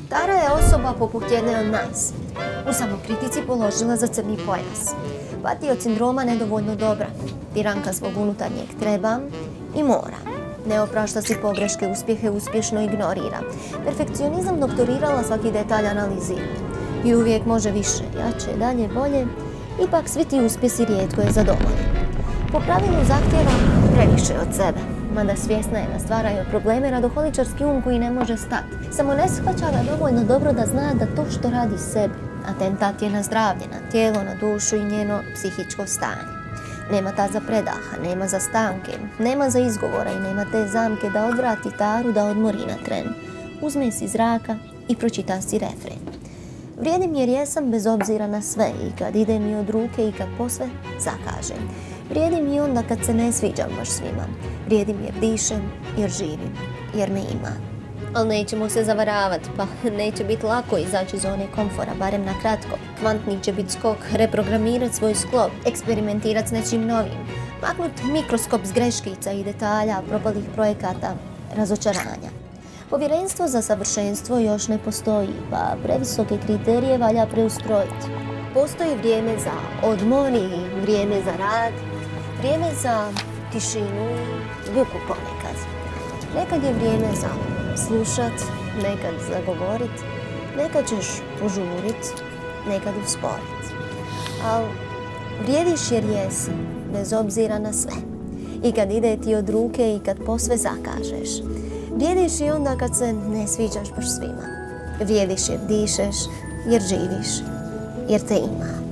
Tara je osoba poput jedne od nas. U samokritici položila za crni pojas. Pati od sindroma nedovoljno dobra. Tiranka svog unutarnjeg trebam i moram. Ne oprašta si pogreške, uspjehe uspješno ignorira. Perfekcionizam doktorirala, svaki detalj analizira. I uvijek može više, jače, dalje, bolje. Ipak svi ti uspjesi rijetko je zadovoljen. Po pravilu zahtjeva previše od sebe. Mada svjesna je da stvaraju probleme radoholičarski koji ne može stati. Samo ne shvaća ga dovoljno dobro da zna da to što radi sebi atentat je na zdravlje, na tijelo, na dušu i njeno psihičko stanje. Nema ta za predaha, nema za stanke, nema za izgovora i nema te zamke da odvrati Taru da odmori na tren. Uzme si zraka i pročita si refren. Vrijedim jer jesam bez obzira na sve i kad ide mi od ruke i kad posve zakažem. Vrijedim i onda kad se ne sviđam baš svima. Vrijedim jer dišem, jer živim, jer me ima. Ali nećemo se zavaravati, pa neće biti lako izaći iz zone komfora, barem na kratko. Kvantni će biti skok, reprogramirati svoj sklop, eksperimentirati s nečim novim, maknuti mikroskop s greškica i detalja, propalih projekata, razočaranja. Povjerenstvo za savršenstvo još ne postoji, pa previsoke kriterije valja preustrojiti. Postoji vrijeme za odmor i vrijeme za rad, vrijeme za tišinu i buku ponekad. Nekad je vrijeme za slušat, nekad za govorit, nekad ćeš požurit, nekad usporit. Ali vrijediš jer jesi, bez obzira na sve. I kad ide ti od ruke i kad posve zakažeš. Vrijediš i onda kad se ne sviđaš baš svima. Vrijediš jer dišeš, jer živiš, jer te ima.